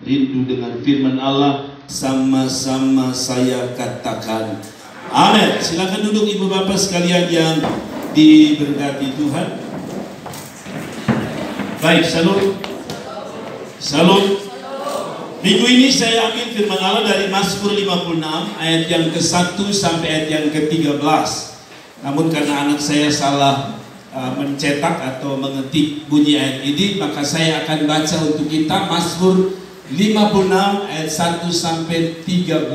rindu dengan firman Allah, sama-sama saya katakan amin. Silakan duduk ibu bapak sekalian yang diberkati Tuhan. Baik, salam. Minggu ini saya ambil firman Allah dari Mazmur 56 ayat yang ke-1 sampai ayat yang ke-13. Namun karena anak saya salah mencetak atau mengetik bunyi ayat ini, maka saya akan baca untuk kita Mazmur 56 ayat 1 sampai 13.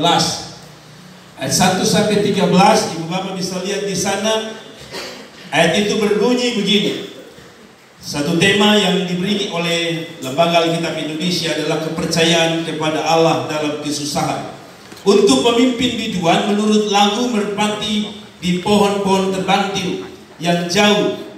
Ayat 1 sampai 13, ibu bapak bisa lihat di sana. Ayat itu berbunyi begini. Satu tema yang diberi oleh Lembaga Alkitab Indonesia adalah kepercayaan kepada Allah dalam kesusahan. Untuk pemimpin biduan menurut lagu merpati di pohon-pohon terbanting yang jauh.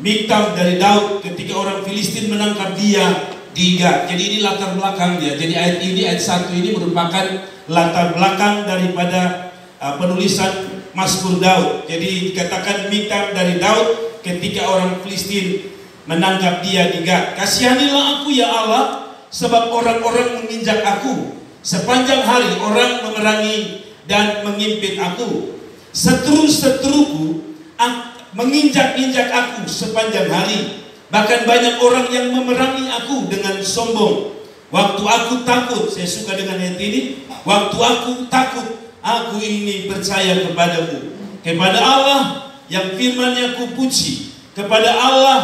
Miktam dari Daud ketika orang Filistin menangkap dia di Gat. Jadi ini latar belakang dia. Jadi ayat ini, ayat 1 ini merupakan latar belakang daripada penulisan Mazmur Daud. Jadi dikatakan miktam dari Daud ketika orang Filistin menangkap dia di Gat. Kasihanilah aku ya Allah, sebab orang-orang menginjak aku. Sepanjang hari orang memerangi dan mengimpit aku. Seteru-seteruku menginjak-injak aku sepanjang hari. Bahkan banyak orang yang memerangi aku dengan sombong. Waktu aku takut, saya suka dengan ayat ini. Waktu aku takut, aku ini percaya kepadamu. Kepada Allah yang firman-Nya ku puji. Kepada Allah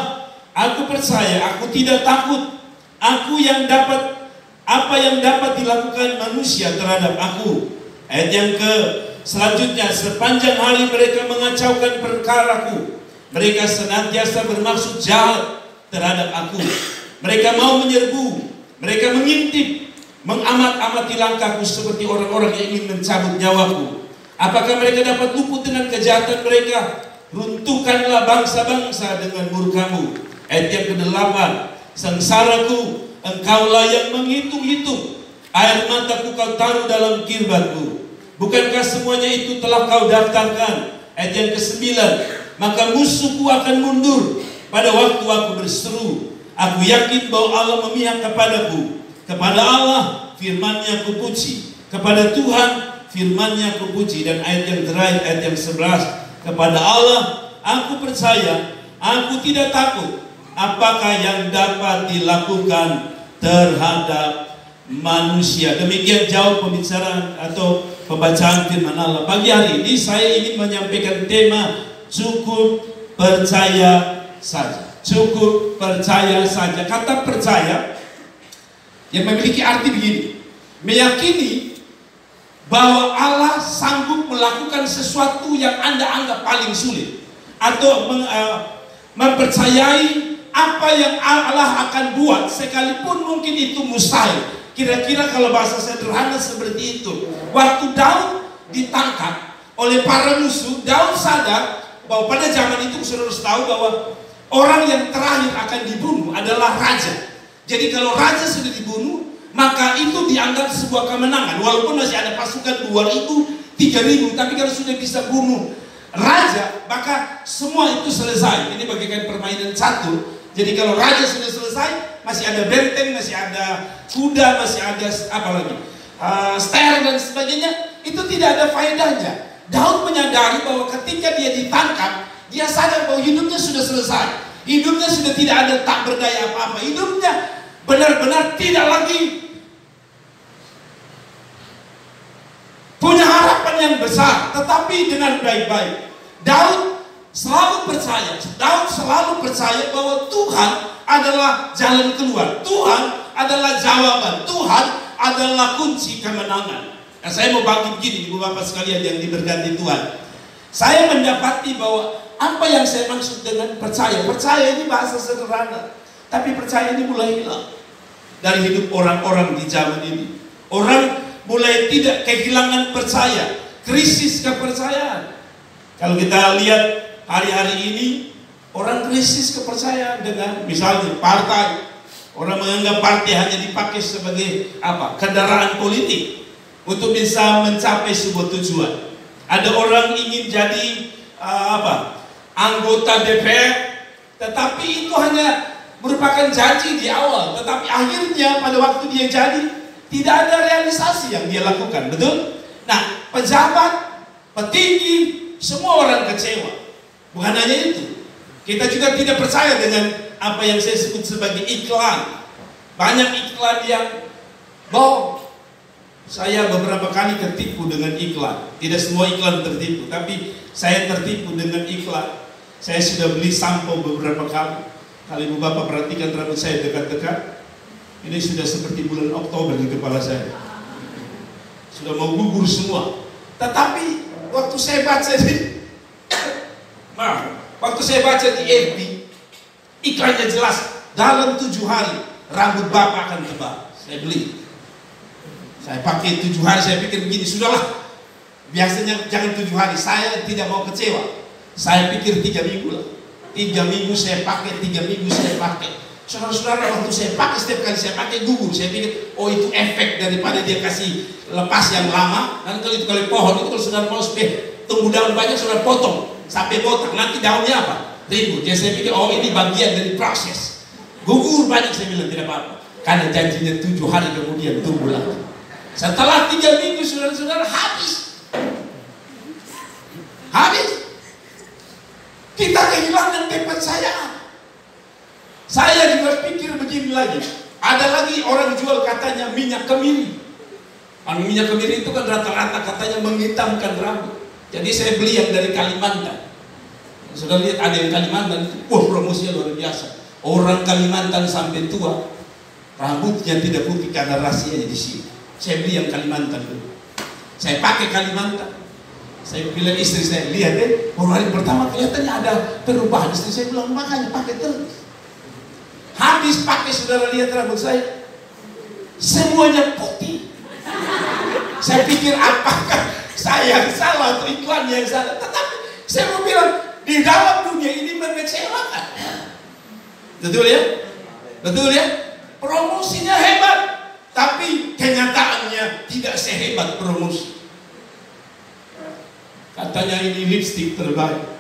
aku percaya, aku tidak takut. Aku yang dapat, apa yang dapat dilakukan manusia terhadap aku. Ayat yang selanjutnya, sepanjang hari mereka mengacaukan perkaraku. Mereka senantiasa bermaksud jahat terhadap aku. Mereka mau menyerbu, mereka mengintip, mengamat-amati langkahku seperti orang-orang yang ingin mencabut nyawaku. Apakah mereka dapat luput dengan kejahatan mereka? Runtuhkanlah bangsa-bangsa dengan murkamu. Ayat yang ke-8, sengsaraku, engkaulah yang menghitung-hitung. Air mataku kau taruh dalam kirbatku. Bukankah semuanya itu telah kau daftarkan? Ayat yang ke-9, maka musuhku akan mundur pada waktu aku berseru. Aku yakin bahwa Allah memihak kepadaku. Kepada Allah firman-Nya ku puji. Kepada Tuhan firman-Nya ku puji. Dan ayat yang terakhir, ayat yang 11, kepada Allah aku percaya, aku tidak takut. Apakah yang dapat dilakukan terhadap manusia? Demikian jauh pembicaraan atau pembacaan firman Allah. Pagi hari ini saya ingin menyampaikan tema cukup percaya saja. Cukup percaya saja. Kata percaya yang memiliki arti begini: meyakini bahwa Allah sanggup melakukan sesuatu yang Anda anggap paling sulit, atau mempercayai apa yang Allah akan buat sekalipun mungkin itu mustahil. Kira-kira kalau bahasa sederhana seperti itu. Waktu Daud ditangkap oleh para musuh, Daud sadar bahwa pada zaman itu saudara harus tahu bahwa orang yang terakhir akan dibunuh adalah raja. Jadi kalau raja sudah dibunuh, maka itu dianggap sebuah kemenangan. Walaupun masih ada pasukan 2.000, 3.000, tapi kalau sudah bisa bunuh raja, maka semua itu selesai. Ini bagaikan permainan catur. Jadi kalau raja sudah selesai, masih ada benteng, masih ada kuda, masih ada apa lagi, ster dan sebagainya. Itu tidak ada faedahnya. Daud menyadari bahwa ketika dia ditangkap, dia sadar bahwa hidupnya sudah selesai. Hidupnya sudah tidak ada, tak berdaya apa-apa. Hidupnya benar-benar tidak lagi punya harapan yang besar. Tetapi dengan baik-baik, Daud selalu percaya bahwa Tuhan adalah jalan keluar. Tuhan adalah jawaban. Tuhan adalah kunci kemenangan. Nah, saya mau bagi begini, ibu bapak sekalian yang diberkati Tuhan. Saya mendapati bahwa apa yang saya maksud dengan percaya. Percaya ini bahasa sederhana, tapi percaya ini mulai hilang dari hidup orang-orang di zaman ini. Orang mulai tidak kehilangan percaya, krisis kepercayaan. Kalau kita lihat hari-hari ini, orang krisis kepercayaan dengan misalnya partai. Orang menganggap partai hanya dipakai sebagai apa? Kendaraan politik untuk bisa mencapai sebuah tujuan. Ada orang ingin jadi anggota DPR, tetapi itu hanya merupakan janji di awal, tetapi akhirnya pada waktu dia jadi tidak ada realisasi yang dia lakukan, betul? Nah, pejabat, petinggi, semua orang kecewa. Bukan hanya itu, kita juga tidak percaya dengan apa yang saya sebut sebagai iklan. Banyak iklan yang bohong. Saya beberapa kali tertipu dengan iklan. Tidak semua iklan tertipu, tapi saya tertipu dengan iklan. Saya sudah beli sampo beberapa kali. Kalau ibu bapak perhatikan rambut saya dekat-dekat, ini sudah seperti bulan Oktober di kepala saya. Sudah mau gugur semua. Tetapi waktu saya baca waktu saya baca di FB, iklannya jelas, dalam 7 hari rambut bapak akan tebal. Saya beli. Saya pakai 7 hari, saya pikir begini, sudahlah. Biasanya jangan 7 hari, saya tidak mau kecewa. Saya pikir 3 minggu lah. 3 minggu saya pakai, 3 minggu saya pakai. Saudara-saudara, waktu saya pakai, setiap kali saya pakai gugur. Saya pikir, oh itu efek daripada dia kasih lepas yang lama. Dan kalau itu kali pohon, itu kalau saudara mau tumbuh daun banyak, saudara potong sampai botak, nanti daunnya apa? Ribut. Jadi saya pikir, oh ini bagian dari proses. Gugur banyak, saya bilang tidak apa-apa. Karena janjinya 7 hari kemudian tumbuh lagi. Setelah 3 minggu, saudara-saudara, habis. Habis. Kita kehilangan kepercayaan. Saya juga pikir begini lagi. Ada lagi orang jual katanya minyak kemiri. Minyak kemiri itu kan rata-rata katanya menghitamkan rambut. Jadi saya beli yang dari Kalimantan. Sudah lihat ada yang Kalimantan, wah promosinya luar biasa. Orang Kalimantan sampai tua rambutnya tidak putih karena rahasianya di sini. Saya beli yang Kalimantan dulu. Saya pakai Kalimantan. Saya bilang istri saya, lihat deh, hari pertama kelihatannya ada perubahan. Istri saya bilang, makanya pakai terus. Habis pakai, saudara lihat rambut saya, semuanya putih. Saya pikir apakah saya yang salah atau iklan yang salah. Tetapi saya mau bilang, di dalam dunia ini mengecewakan. Betul ya? Betul ya? Promosinya hebat, tapi kenyataannya tidak sehebat promosi. Katanya ini lipstik terbaik.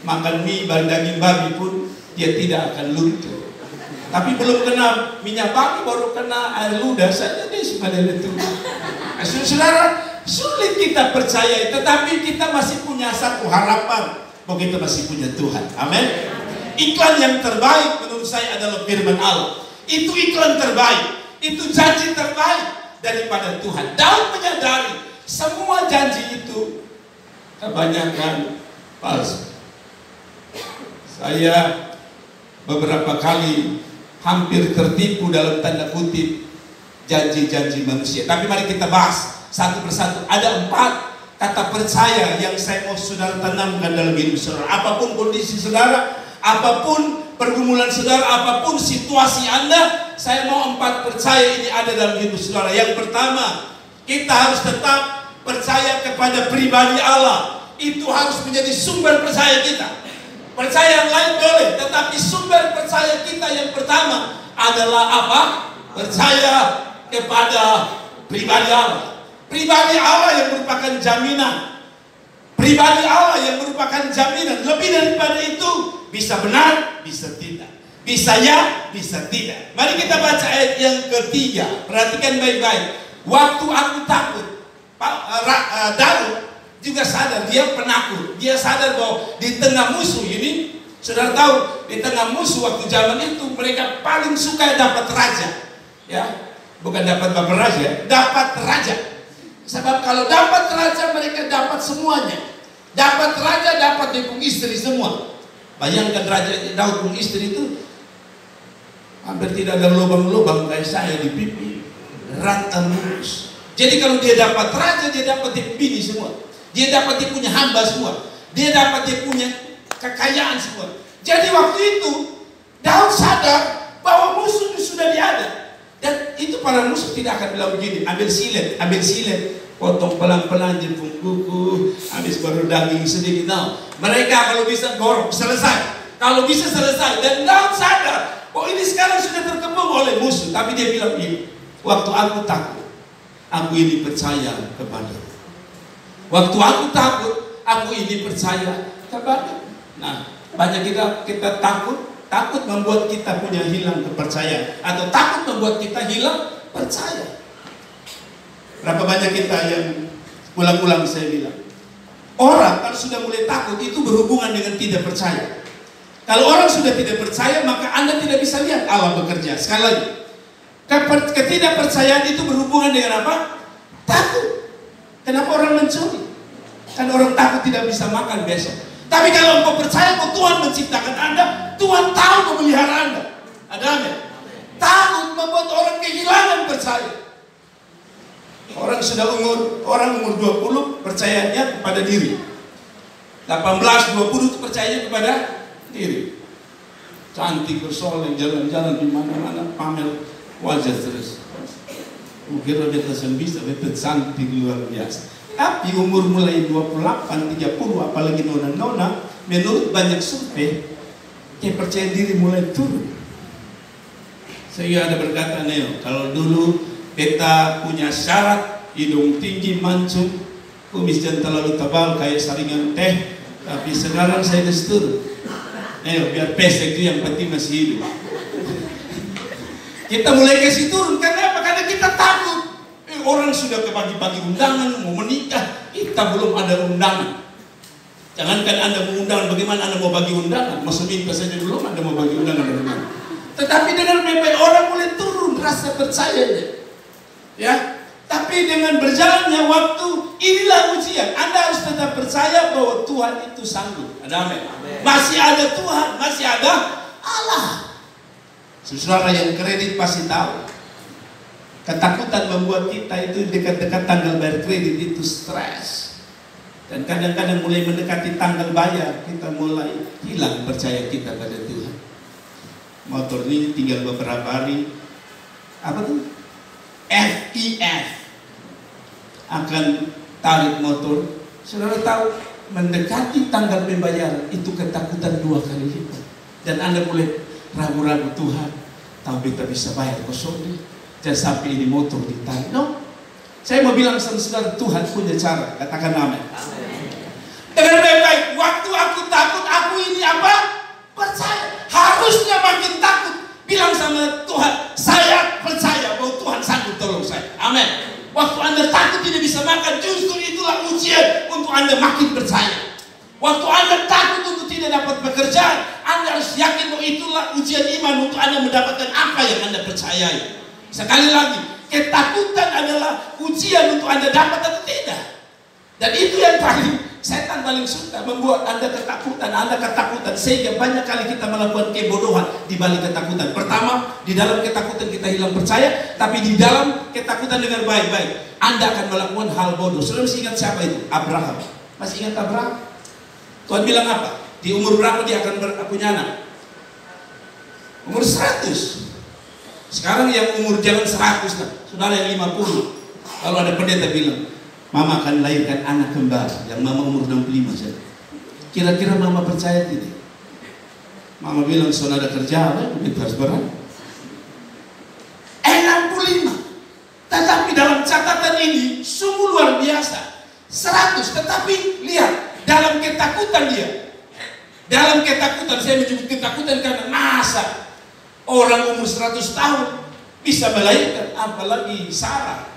Makan mie daging babi pun dia tidak akan luntur. Tapi belum kena minyak babi, baru kena air ludah saja dia sudah itu. Saudara, sulit kita percaya, tetapi kita masih punya satu harapan bahwa kita masih punya Tuhan. Amin. Iklan yang terbaik menurut saya adalah firman Allah. Itu iklan terbaik, itu janji terbaik daripada Tuhan. Daud menyadari semua janji itu kebanyakan palsu. Saya beberapa kali hampir tertipu dalam tanda kutip janji-janji manusia. Tapi mari kita bahas satu persatu. Ada 4 kata percaya yang saya mau saudara tanamkan dalam hidup saudara. Apapun kondisi saudara, apapun pergumulan saudara, apapun situasi Anda, saya mau 4 percaya ini ada dalam hidup saudara. Yang pertama, kita harus tetap percaya kepada pribadi Allah. Itu harus menjadi sumber percaya kita. Percaya yang lain boleh, tetapi sumber percaya kita yang pertama adalah apa? Percaya kepada pribadi Allah. Pribadi Allah yang merupakan jaminan. Pribadi Allah yang merupakan jaminan. Lebih daripada itu, bisa benar, bisa tidak. Bisa ya, bisa tidak. Mari kita baca ayat yang ketiga. Perhatikan baik-baik. Waktu aku takut, Daud juga sadar, dia penakut. Dia sadar bahwa di tengah musuh ini, saudara tahu, di tengah musuh waktu zaman itu mereka paling suka dapat raja, ya, bukan dapat bapak raja, dapat raja. Sebab kalau dapat raja mereka dapat semuanya. Dapat raja, dapat dia pun istri semua. Bayangkan raja Daud pun istri itu hampir tidak ada lubang-lubang kayak saya di pipi, rata mulus. Jadi kalau dia dapat raja, dia dapat dia bini semua. Dia dapat dia punya hamba semua. Dia dapat dia punya kekayaan semua. Jadi waktu itu Daud sadar bahwa musuh itu sudah diada. Dan itu para musuh tidak akan bilang begini, ambil silet, potong pelan-pelan jempung kuku, habis baru daging sedikit. Nah, mereka kalau bisa gorok, selesai. Kalau bisa selesai. Dan Daud sadar bahwa ini sekarang sudah terkepung oleh musuh. Tapi dia bilang ini, waktu aku takut, aku ini percaya kepada. Waktu aku takut, aku ini percaya kepada. Nah, banyak kita takut Takut membuat kita punya hilang kepercayaan, atau takut membuat kita hilang percaya. Berapa banyak kita yang ulang-ulang saya bilang, orang kalau sudah mulai takut itu berhubungan dengan tidak percaya. Kalau orang sudah tidak percaya, maka Anda tidak bisa lihat Allah bekerja. Sekali lagi, ketidakpercayaan itu berhubungan dengan apa? Takut. Kenapa orang mencuri? Kan orang takut tidak bisa makan besok. Tapi kalau engkau percaya bahwa Tuhan menciptakan Anda, Tuhan tahu memelihara Anda. Ada amin? Takut membuat orang kehilangan percaya. Orang umur 20 percayanya kepada diri. 18-20 itu percayanya kepada diri. Cantik, bersoleh, jalan-jalan di mana-mana, pamer wajah terus. Mungkin beta bisa, beta cantik luar biasa. Tapi umur mulai 28, 30, apalagi nona-nona, menurut banyak survei, kepercayaan diri mulai turun. Sehingga ada berkata, Neo, kalau dulu beta punya syarat, hidung tinggi, mancung, kumis jangan terlalu tebal kayak saringan teh, tapi sekarang saya turun. Neo, biar pesek itu yang penting masih hidup. Kita mulai kasih turun, karena apa? Karena kita takut. Orang sudah ke pagi-pagi undangan, mau menikah, kita belum ada undangan. Jangankan Anda mau undangan, bagaimana Anda mau bagi undangan? Masuk minta saja belum Anda mau bagi undangan bagaimana? Tetapi dengan memang orang mulai turun rasa percayanya. Ya, tapi dengan berjalannya waktu, inilah ujian. Anda harus tetap percaya bahwa Tuhan itu sanggup. Ada amin. Masih ada Tuhan, masih ada Allah. Saudara yang kredit pasti tahu. Ketakutan membuat kita itu dekat-dekat tanggal bayar kredit itu stres. Dan kadang-kadang mulai mendekati tanggal bayar, kita mulai hilang percaya kita pada Tuhan. Motor ini tinggal beberapa hari, apa tuh? FIF akan tarik motor. Saudara tahu, mendekati tanggal pembayaran itu ketakutan 2 kali lipat. Dan Anda mulai ragu-ragu, Tuhan, tahu kita bisa bayar kosong nih. Jangan sampai ini motor ditarik. No, saya mau bilang sama saudara, Tuhan punya cara. Katakan amin. Dengan baik-baik, waktu aku takut, aku ini apa? Percaya. Harusnya makin takut. Bilang sama Tuhan, saya percaya bahwa Tuhan sanggup tolong saya. Amin. Waktu Anda takut tidak bisa makan, justru itulah ujian untuk Anda makin percaya. Waktu Anda takut untuk tidak dapat pekerjaan, Anda harus yakin bahwa itulah ujian iman untuk Anda mendapatkan apa yang Anda percayai. Sekali lagi, ketakutan adalah ujian untuk Anda dapat atau tidak. Dan itu yang setan paling suka, membuat Anda ketakutan, sehingga banyak kali kita melakukan kebodohan di balik ketakutan. Pertama, di dalam ketakutan kita hilang percaya, tapi di dalam ketakutan dengan baik-baik Anda akan melakukan hal bodoh. Saudara masih ingat siapa itu? Abraham. Masih ingat Abraham? Tuhan bilang apa? Di umur berapa dia akan punya anak? Umur 100. Sekarang yang umur jalan 100 lah, saudara yang 50. Kalau ada pendeta bilang, Mama akan lahirkan anak kembar, yang Mama umur 65 saja. Kira-kira Mama percaya tidak? Mama bilang, saudara kerja apa? Kita harus berat. 65. Tetapi dalam catatan ini sungguh luar biasa. 100, tetapi lihat, dalam ketakutan dia. Dalam ketakutan, saya menyebut ketakutan karena masa orang umur 100 tahun bisa melahirkan, apalagi Sarah.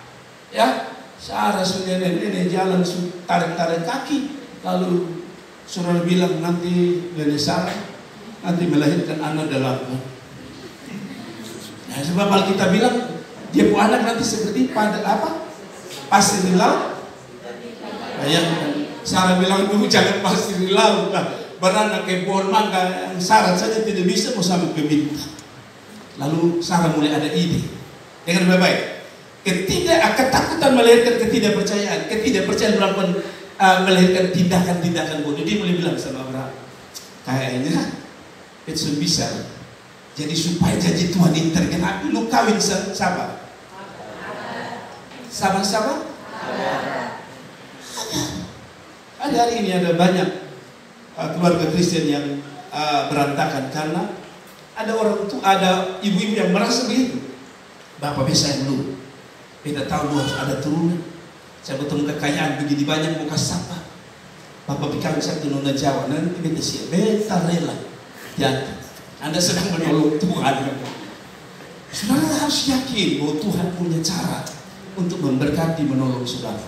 Ya, Sarah sudah nenek jalan tarik-tarik kaki, lalu saudara bilang nanti nenek Sarah nanti melahirkan anak dalam. Nah, sebab Alkitab bilang dia punya anak nanti seperti pada apa? Pasir di laut. Bayangkan, Sarah bilang dulu jangan pasir di laut lah, beranak ke pohon mangga yang Sarah saja tidak bisa mau sampai ke bintang. Lalu Sarah mulai ada ide. Dengan baik-baik, ketakutan melahirkan ketidakpercayaan melakukan melahirkan tindakan-tindakan bodoh. Dia mulai bilang sama Abraham, kayaknya itu bisa. Jadi supaya janji Tuhan ini tergenapi, lu kawin siapa? Sama siapa? Ada hari ini ada banyak keluarga Kristen yang berantakan karena ada orang tua, ada ibu-ibu yang merasa begitu. Bapak bisa yang lu, beda tahu lu harus ada turunan. Saya bertemu kekayaan begini banyak muka sapa. Bapak pikir saya nona Jawa, nanti beta siap, beta rela jatuh. Anda sedang menolong Tuhan. Saudara harus yakin bahwa Tuhan punya cara untuk memberkati, menolong saudara.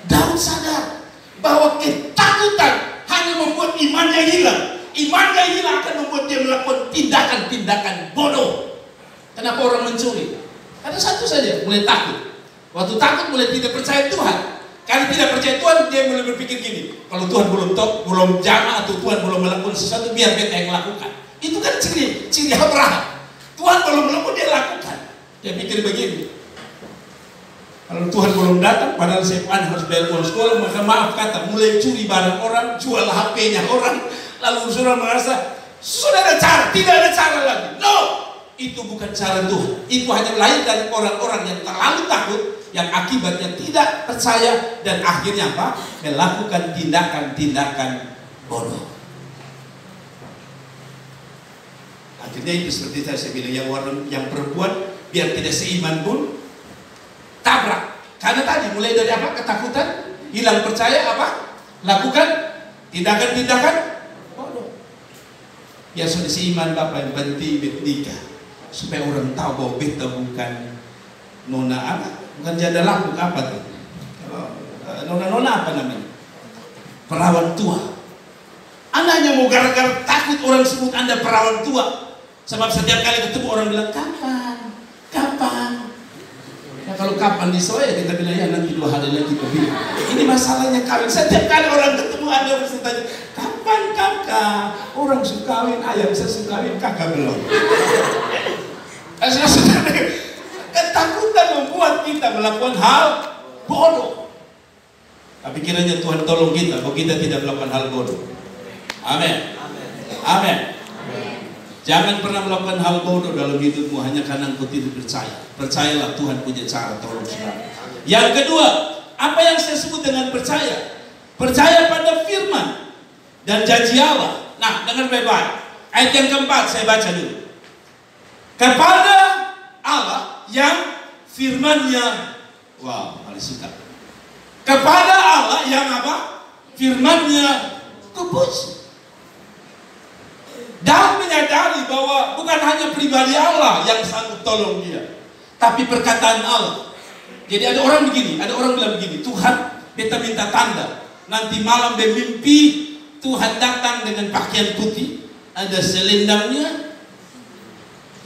Daud sadar bahwa ketakutan hanya membuat imannya hilang. Imannya hilang akan membuat dia melakukan tindakan-tindakan bodoh. Kenapa orang mencuri? Ada satu saja, mulai takut. Waktu takut mulai tidak percaya Tuhan. Karena tidak percaya Tuhan, dia mulai berpikir gini, kalau Tuhan belum jamah atau Tuhan belum melakukan sesuatu, biar beta yang lakukan. Itu kan ciri Abraham. Tuhan belum melakukan, dia lakukan. Dia pikir begini, kalau Tuhan belum datang, padahal saya harus bayar uang sekolah, maka maaf kata, mulai curi barang orang, jual HP-nya orang, lalu saudara merasa sudah ada cara, tidak ada cara lagi. No, itu bukan cara Tuhan. Itu hanya lahir dari orang-orang yang terlalu takut, yang akibatnya tidak percaya dan akhirnya apa? Melakukan tindakan-tindakan bodoh. Akhirnya itu seperti saya bilang, yang perempuan biar tidak seiman pun tabrak. Karena tadi mulai dari apa? Ketakutan, hilang percaya, apa? Lakukan tindakan-tindakan bodoh. Ya sudah seiman Bapak, yang penting nikah, supaya orang tahu bahwa beta bukan nona apa, bukan janda laku apa tuh. Nona apa namanya? Perawan tua. Anda hanya mau gara-gara takut orang sebut Anda perawan tua. Sebab setiap kali ketemu orang bilang kapan? Ya kalau kapan disoya kita bilang ya nanti 2 hari lagi kita bilang. Ini masalahnya kawin. Setiap kali orang ketemu Anda mesti tanya kapan kakak? Orang suka kawin ayam, saya suka kawin kakak belum. Ketakutan membuat kita melakukan hal bodoh. Tapi kiranya Tuhan tolong kita bahwa kita tidak melakukan hal bodoh. Amin. Amin. Jangan pernah melakukan hal bodoh dalam hidupmu hanya karena engkau tidak percaya. Percayalah Tuhan punya cara tolong saudara. Yang kedua, apa yang saya sebut dengan percaya? Percaya pada firman dan janji Allah. Nah, dengar baik-baik. Ayat yang keempat saya baca dulu. Kepada Allah yang firman-Nya, wow, paling suka. Kepada Allah yang apa? Firman-Nya kupuji. Daud menyadari bahwa bukan hanya pribadi Allah yang sanggup tolong dia, tapi perkataan Allah. Jadi ada orang begini, ada orang bilang begini, Tuhan, beta minta tanda. Nanti malam bermimpi Tuhan datang dengan pakaian putih, ada selendangnya.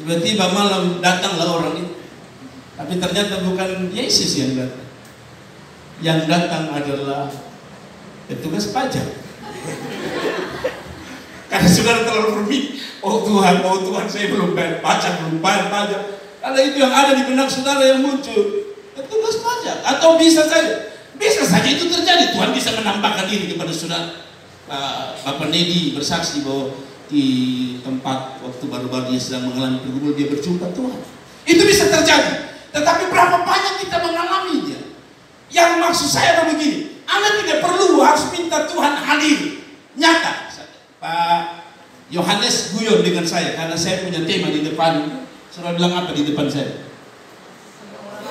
Tiba-tiba malam datanglah orang itu. Tapi ternyata bukan Yesus yang datang. Yang datang adalah petugas pajak. Karena saudara terlalu bermimpi, oh Tuhan, saya belum bayar pajak. Karena itu yang ada di benak saudara yang muncul, petugas pajak. Atau bisa saja itu terjadi. Tuhan bisa menambahkan diri kepada saudara. Bapak Nedi bersaksi bahwa di tempat waktu baru-baru dia sedang mengalami pergumulan, dia berjumpa Tuhan. Itu bisa terjadi. Tetapi berapa banyak kita mengalaminya? Yang maksud saya adalah begini, Anda tidak perlu harus minta Tuhan hadir nyata. Pak Yohanes guyon dengan saya karena saya punya tema di depan. Saudara bilang apa di depan saya?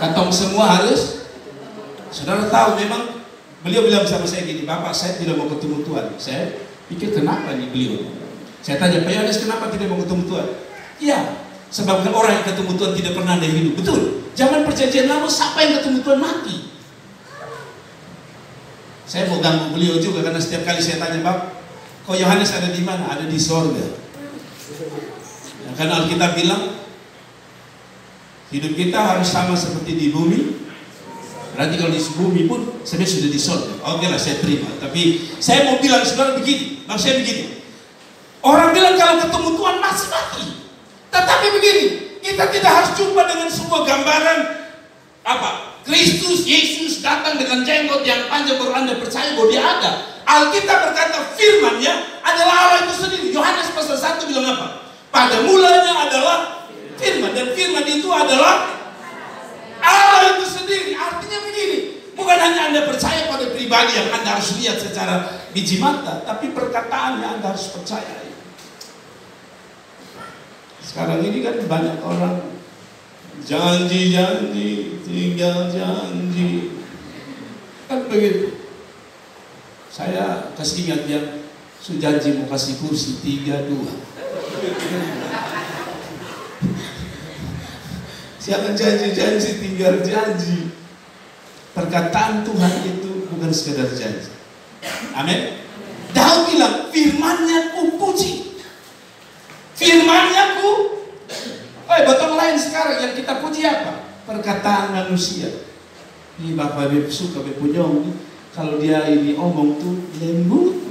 Katong semua harus. Saudara tahu memang beliau bilang sama saya gini, Bapak saya tidak mau ketemu Tuhan. Saya pikir kenapa nih beliau? Saya tanya Pak Yohanes kenapa tidak mau ketemu Tuhan? Iya, sebab orang yang ketemu Tuhan tidak pernah ada hidup. Betul. Zaman perjanjian lama siapa yang ketemu Tuhan mati? Saya mau ganggu beliau juga karena setiap kali saya tanya Bapak, kok Yohanes ada di mana? Ada di sorga. Ya, karena Alkitab bilang hidup kita harus sama seperti di bumi. Berarti kalau di bumi pun sebenarnya sudah di sorga. Oke lah, saya terima. Tapi saya mau bilang saudara begini, maksudnya begini. Orang bilang kalau ketemu Tuhan masih mati. Tetapi begini, kita tidak harus jumpa dengan sebuah gambaran apa? Kristus Yesus datang dengan jenggot yang panjang baru Anda percaya bahwa dia ada. Alkitab berkata firman-Nya adalah Allah itu sendiri. Yohanes pasal 1 bilang apa? Pada mulanya adalah firman, dan firman itu adalah Allah itu sendiri. Artinya begini, bukan hanya Anda percaya pada pribadi yang Anda harus lihat secara biji mata, tapi perkataan yang Anda harus percaya. Sekarang ini kan banyak orang janji-janji, tinggal janji, kan begitu. Saya kasih ingat yang janji mau kasih kursi 3-2. Jangan janji-janji, tinggal janji. Perkataan Tuhan itu bukan sekedar janji. Amin. Daud bilang, firman-Nya ku puji. Firman-Nya ku. Bottom lain sekarang yang kita puji apa? Perkataan manusia. Ini Bapak Ibu suka bepunyong. Kalau dia ini omong tuh lembut.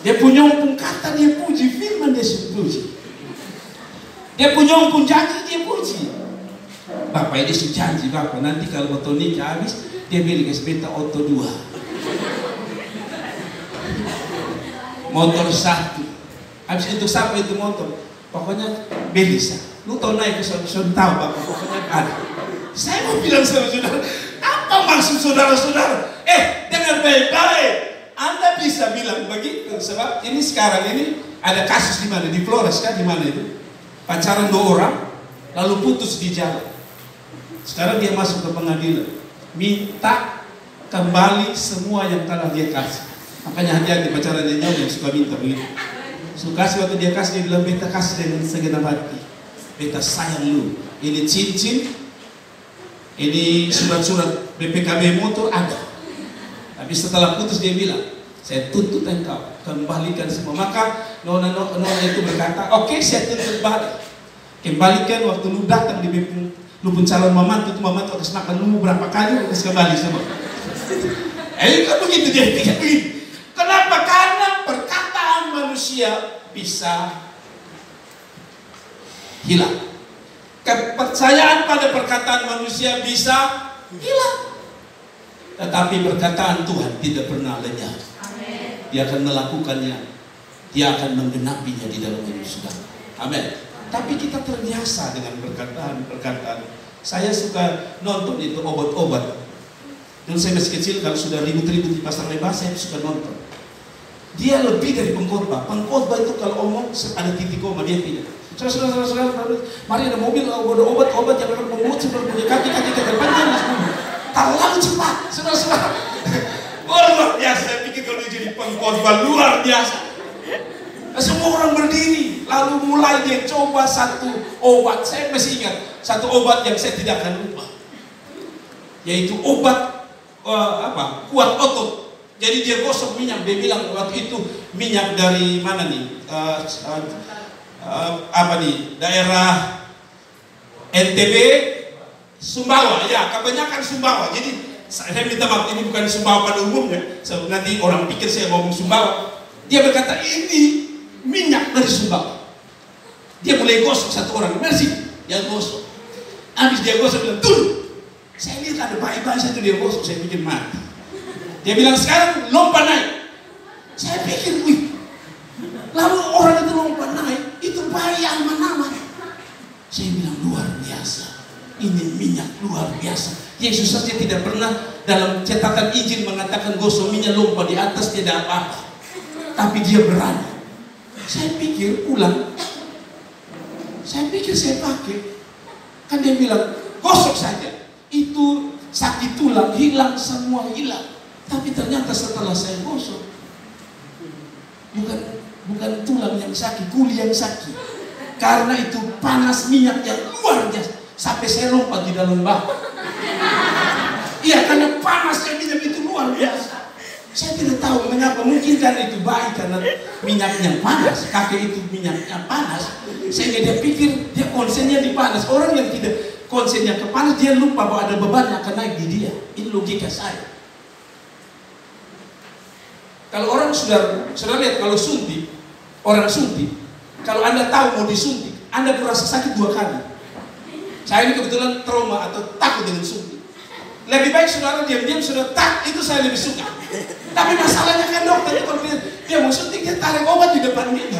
Dia punya pun kata dia puji, firman dia puji. Dia punya pun janji dia puji. Bapak ini janji Bapak nanti kalau motor nikah habis dia beli sepeda auto 2, motor 1. Habis itu siapa itu motor? Pokoknya beli sah. Lu tahu naik ke tahu Bapak pokoknya ada. Saya mau bilang sama saudara, apa maksud saudara-saudara? Dengar baik-baik. Anda bisa bilang begitu sebab ini sekarang ini ada kasus di mana di Flores kan, di mana itu pacaran 2 orang lalu putus di jalan. Sekarang dia masuk ke pengadilan, minta kembali semua yang telah dia kasih. Makanya hati-hati pacaran yang jauh yang suka minta begitu. Suka kasih waktu dia kasih dia bilang beta kasih dengan segenap hati, beta sayang lu. Ini cincin, ini surat-surat BPKB motor ada. Tapi setelah putus dia bilang, saya tuntut engkau kembalikan semua. Maka nona itu berkata, oke, saya tuntut balik. Kembalikan waktu lu datang di lu pun calon mamantu atas makan lu berapa kali terus kembali semua. Kan begitu dia pikir begitu. Kenapa? Karena perkataan manusia bisa hilang. Kepercayaan pada perkataan manusia bisa hilang. Tetapi perkataan Tuhan tidak pernah lenyap. Dia akan melakukannya. Dia akan menggenapinya di dalam hidup saudara. Amin. Tapi kita terbiasa dengan perkataan. Saya suka nonton itu obat-obat. Dulu saya masih kecil kalau sudah ribut-ribut di pasar lebar saya suka nonton. Dia lebih dari pengkhotbah. Pengkhotbah itu kalau omong ada titik koma, dia tidak. Saudara, mari ada mobil, ada obat yang akan membuat sebelum punya kaki-kaki ke depannya. Terlalu cepat, saudara-saudara. Luar biasa, saya pikir kalau dia jadi pengkhotbah luar biasa. Semua orang berdiri, lalu mulai dia coba satu obat. Saya masih ingat satu obat yang saya tidak akan lupa, yaitu obat kuat otot. Jadi dia gosok minyak. Dia bilang waktu itu minyak dari mana nih? Daerah NTB, Sumbawa, ya kebanyakan Sumbawa. Jadi saya minta maaf, ini bukan Sumbawa pada umumnya. So, nanti orang pikir saya ngomong Sumbawa. Dia berkata ini minyak dari Sumbawa. Dia mulai gosok satu orang, merci, dia gosok. Habis dia gosok bilang, tuh, saya lihat ada bayi-bayi satu dia gosok, saya pikir mati. Dia bilang sekarang lompat naik. Saya pikir, wih, lalu orang itu lompat naik, itu bayi aman-aman. Saya bilang luar biasa. Ini minyak luar biasa. Yesus saja tidak pernah dalam catatan Injil mengatakan gosok minyak lompat di atas tidak apa-apa. Tapi dia berani. Saya pikir ulang. Saya pikir saya pakai. Kan dia bilang gosok saja. Itu sakit tulang hilang, semua hilang. Tapi ternyata setelah saya gosok, bukan tulang yang sakit, kulit yang sakit. Karena itu panas minyak yang luar biasa. Sampai saya lompat di dalam bak. Iya, karena panasnya minyak itu luar biasa. Saya tidak tahu mengapa, mungkin karena itu baik karena minyaknya panas, kakek itu minyaknya panas, sehingga dia pikir dia konsennya di panas. Orang yang tidak konsennya ke panas, dia lupa bahwa ada beban yang akan naik di dia. Ini logika saya. Kalau orang sudah lihat kalau suntik, orang suntik, kalau Anda tahu mau disuntik, Anda merasa sakit 2 kali. Saya ini kebetulan trauma atau takut dengan suntik. Lebih baik saudara diam-diam sudah itu saya lebih suka. Tapi masalahnya kan dokter itu kalau dia mau suntik dia tarik obat di depan kita.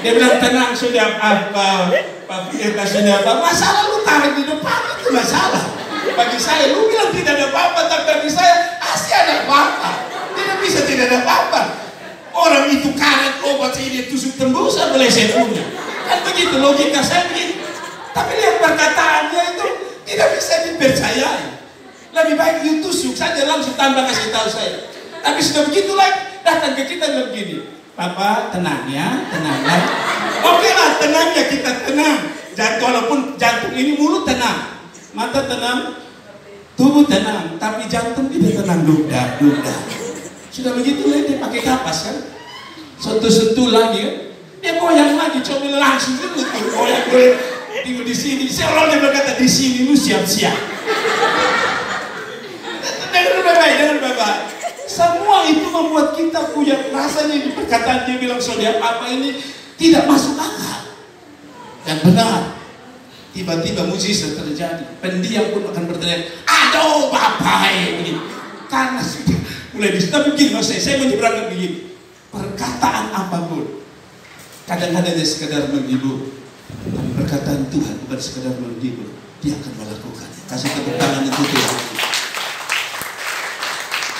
Dia bilang tenang sudah apa kita sudah apa. Masalah lu tarik di depan itu masalah. Bagi saya lu bilang tidak ada apa-apa, tapi bagi saya pasti ada apa-apa. Tidak bisa tidak ada apa-apa. Orang itu karet obat ini tusuk tembusan boleh saya punya. Kan begitu logika saya begitu. Tapi lihat perkataannya itu tidak bisa dipercayai. Lebih baik you tusuk saja langsung tambah kasih tahu saya. Tapi sudah begitu lagi datang ke kita bilang begini, Papa tenang ya, tenang ya. Oke lah tenang ya kita tenang. Jantung, walaupun jantung ini mulut tenang, mata tenang, tubuh tenang, tapi jantung tidak tenang. Duda. Sudah begitu dia pakai kapas kan, sentuh lagi kan, dia goyang lagi, coba langsung itu goyang tinggal di sini. Seolah dia berkata di sini lu siap-siap. Dengar baik-baik. Semua itu membuat kita punya rasanya di perkataan dia bilang saudara apa ini tidak masuk akal. Dan benar, tiba-tiba mujizat terjadi. Pendiam pun akan berteriak, aduh bapak begini. Karena sudah mulai tapi begini maksudnya, saya menyeberangkan begini. Perkataan apapun kadang-kadang dia sekedar menghibur, tapi perkataan Tuhan bukan sekedar menghibur, dia akan melakukan. Kasih tepuk tangan untuk Tuhan.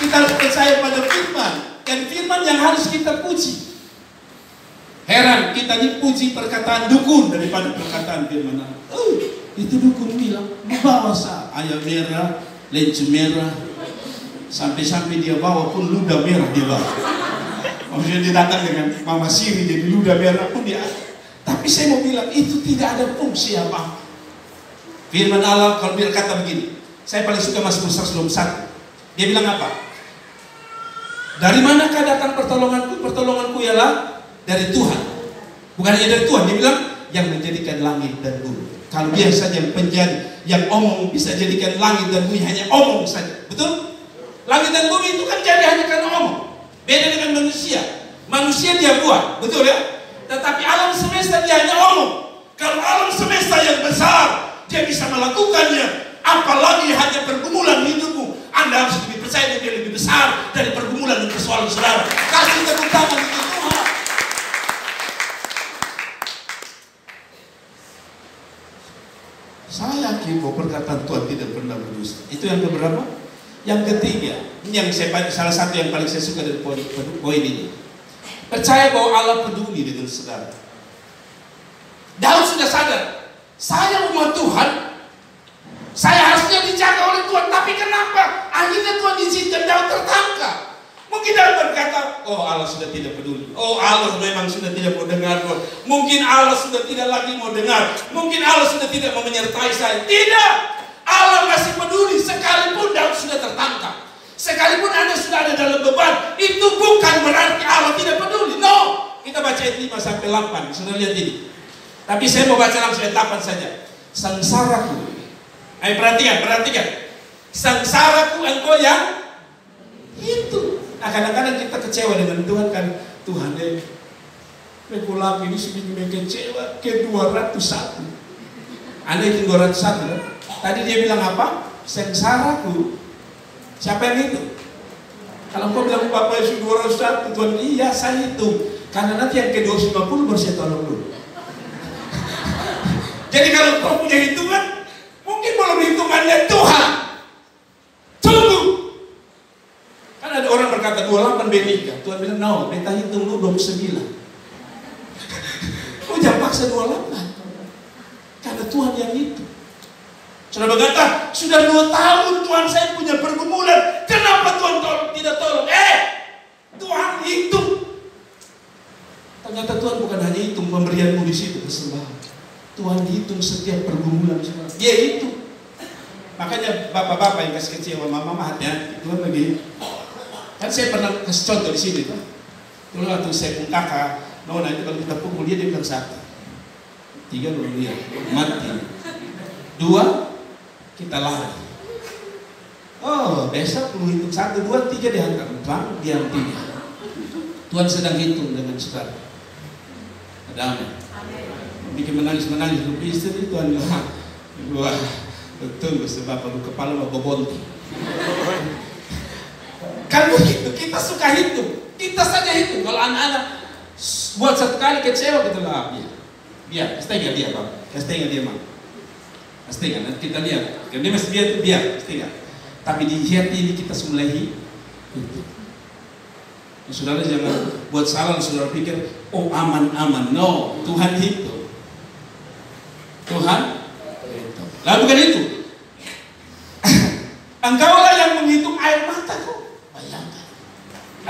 Kita harus percaya pada firman, dan firman yang harus kita puji. Heran, kita dipuji perkataan dukun daripada perkataan firman Allah. Itu dukun bilang, bawa ayam merah, lencu merah, sampai-sampai dia bawa pun ludah merah dia bawa. Maksudnya dia datang dengan mama siri jadi ludah merah pun dia. Tapi saya mau bilang itu tidak ada fungsi apa. Firman Allah kalau berkata begini, saya paling suka Mazmur 121. Dia bilang apa? Dari manakah datang pertolonganku? Pertolonganku ialah dari Tuhan. Bukan hanya dari Tuhan, dia bilang yang menjadikan langit dan bumi. Kalau biasanya yang penjadi, yang omong bisa jadikan langit dan bumi hanya omong saja, betul? Langit dan bumi itu kan jadi hanya karena omong. Beda dengan manusia. Manusia dia buat, betul ya? Tetapi alam semesta dia hanya omong. Kalau alam semesta yang besar dia bisa melakukannya, apalagi hanya pergumulan hidupmu. Anda harus lebih percaya dia lebih besar dari pergumulan dan persoalan saudara. Kasih tepuk tangan untuk Tuhan. Saya yakin bahwa perkataan Tuhan tidak pernah berdusta. Itu yang keberapa? Yang ketiga, ini yang salah satu yang paling saya suka dari poin ini. Percaya bahwa Allah peduli dengan saudara. Daud sudah sadar, saya umat Tuhan, saya harusnya dijaga oleh Tuhan, tapi kenapa akhirnya Tuhan izinkan Daud tertangkap? Mungkin Daud berkata, oh Allah sudah tidak peduli, oh Allah memang sudah tidak mau dengar, mungkin Allah sudah tidak lagi mau dengar, mungkin Allah sudah tidak mau menyertai saya. Tidak, Allah masih peduli sekalipun Daud sudah tertangkap, sekalipun Anda sudah ada dalam beban. Itu bukan berarti Allah tidak peduli. No, kita baca ayat 5 sampai 8, sudah lihat ini. Tapi saya mau baca langsung ayat 8 saja. Sengsaraku, ayo perhatikan. Sengsaraku engkau yang itu. Nah, kadang-kadang kita kecewa dengan Tuhan kan. Tuhan deh, regulasi ini seminggu kecewa ke 201. Anda itu 201 kan? Tadi dia bilang apa? Sengsaraku. Siapa yang itu? Kalau kau bilang Bapak Yesus 201, Tuhan iya saya hitung. Karena nanti yang ke 250 baru saya tolong dulu. Jadi kalau kau punya hitungan, mungkin belum hitungannya Tuhan. Tunggu. Kan ada orang berkata 28 B3. Tuhan bilang, no, beta hitung lu 29. Kau jangan paksa 28. Karena Tuhan yang itu. Sudah berkata, sudah 2 tahun Tuhan saya punya pergumulan. Kenapa Tuhan tidak tolong? Tuhan hitung. Ternyata Tuhan bukan hanya hitung pemberianmu di situ persembahan. Tuhan hitung setiap pergumulan. Dia hitung. Makanya bapak-bapak yang kasih kecewa, mama hati-hati. Tuhan lagi. Kan saya pernah kasih contoh di sini tuh. Dulu waktu saya pun kakak, Nona itu kalau kita pukul dia bilang 1. 3 belum dia mati. 2 kita lari. Oh besok lu hitung 1, 2, 3 diangkat. Bang diam 3. Tuhan sedang hitung dengan saudara. Ada amin. Bikin menangis lu istri Tuhan bilang, wah betul sebab lu kepala mau bobonti. Kan begitu, kita suka hitung, kita saja hitung. Kalau anak-anak buat 1 kali kecewa gitu lah, biar, setengah dia Pak, setengah dia Mak, setengah. Nanti kita lihat, dia mesti biar, setengah. Tapi di hati ini kita mulai hitung. Saudara jangan buat salah, saudara pikir, oh aman, no, Tuhan hitung. Tuhan hitung. Lalu bukan itu. Engkaulah yang menghitung air mataku. Bayangkan,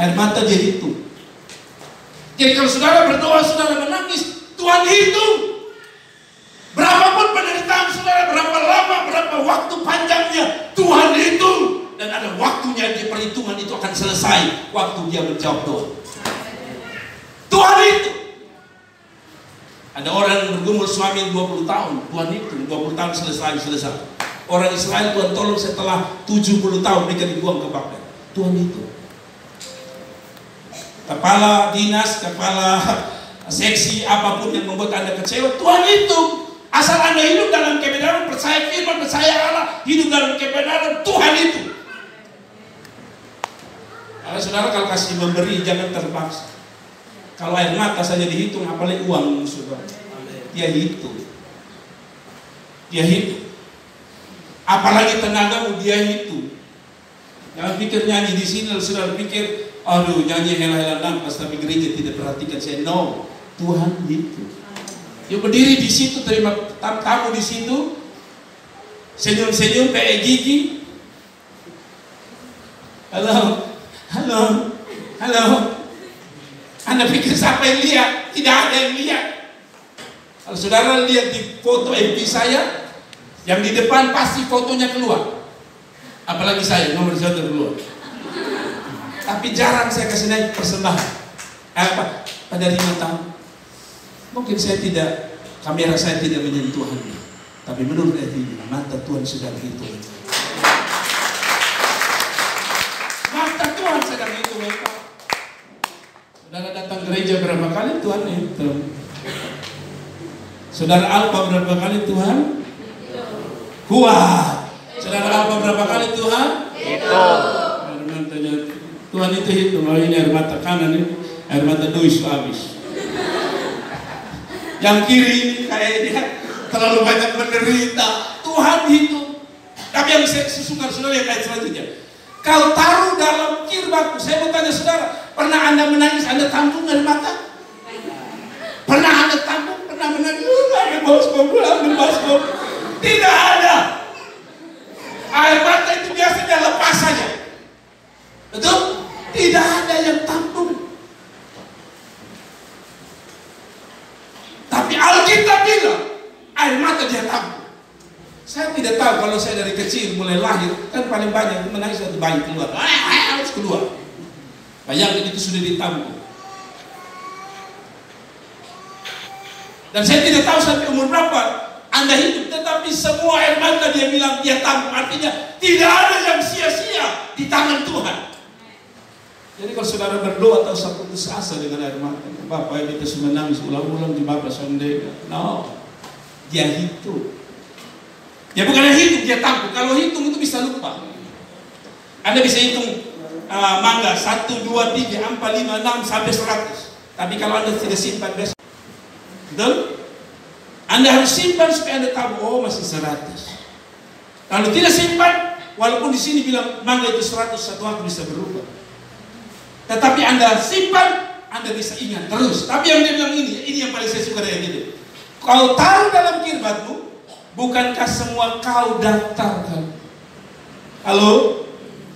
air mata dia hitung. Jadi kalau saudara berdoa, saudara menangis, Tuhan hitung. waktu dia menjawab doa. Tuhan itu. Ada orang yang bergumul suami 20 tahun, Tuhan itu 20 tahun selesai. Orang Israel Tuhan tolong setelah 70 tahun mereka dibuang ke Babel. Tuhan itu. Kepala dinas, kepala seksi, apapun yang membuat Anda kecewa, Tuhan itu. Asal Anda hidup dalam kebenaran, percaya firman, percaya Allah, hidup dalam kebenaran, Tuhan itu. Saudara kalau kasih memberi jangan terpaksa. Kalau air mata saja dihitung, apalagi uang, saudara. Dia hitung. Apalagi tenagamu dia hitung. Jangan pikir nyanyi di sini, saudara pikir, aduh nyanyi hela-hela nampas tapi gereja tidak perhatikan saya. No, Tuhan hitung. Yuk berdiri di situ, terima tamu di situ, senyum-senyum, PE gigi. Halo. Anda pikir siapa yang lihat? Tidak ada yang lihat. Kalau saudara lihat di foto MP saya, yang di depan pasti fotonya keluar. Apalagi saya, nomor 1 keluar. Tapi jarang saya kasih naik persembahan. Pada 5 tahun. Mungkin kamera saya tidak menyentuh Anda. Tapi menurut ini, mata Tuhan sedang hitung. Mata Tuhan sedang hitung. Saudara datang gereja berapa kali Tuhan hitung. Saudara Alfa berapa kali Tuhan? Kuat. Saudara Alfa berapa kali Tuhan? Hitung. Tuhan itu hitung. Oh ini air mata kanan ini, air mata duis habis. Yang kiri ini kayaknya terlalu banyak menderita. Tuhan hitung. Tapi yang saya suka saudara yang ayat selanjutnya. Kau taruh dalam kirbatmu. Saya mau tanya saudara, pernah Anda menangis, Anda tampung air mata? Pernah Anda tampung, pernah menangis? Ambil bosku. Tidak ada. Air mata itu biasanya lepas saja. Betul? Tidak ada yang tampung. Tapi Alkitab bilang air mata dia tampung. Saya tidak tahu kalau saya dari kecil mulai lahir kan paling banyak menangis waktu bayi keluar, harus keluar. Bayangkan itu sudah ditampung. Dan saya tidak tahu sampai umur berapa Anda hidup, tetapi semua air mata dia bilang dia tampung. Artinya tidak ada yang sia-sia di tangan Tuhan. Jadi kalau saudara berdoa atau putus asa dengan air mata, Bapak kita semua menangis ulang-ulang di Bapak Sondega. No, dia hitung. Ya bukan hitung, dia tampung. Kalau hitung itu bisa lupa. Anda bisa hitung mangga 1, 2, 3, 4, 5, 6 sampai 100. Tapi kalau Anda tidak simpan besok, betul? Anda harus simpan supaya Anda tahu, oh masih 100. Kalau tidak simpan, walaupun di sini bilang mangga itu 100, satu waktu bisa berubah. Tetapi Anda simpan, Anda bisa ingat terus. Tapi yang dia bilang ini yang paling saya suka dari ini. Kau taruh dalam kirbatmu, bukankah semua kau daftarkan? Halo?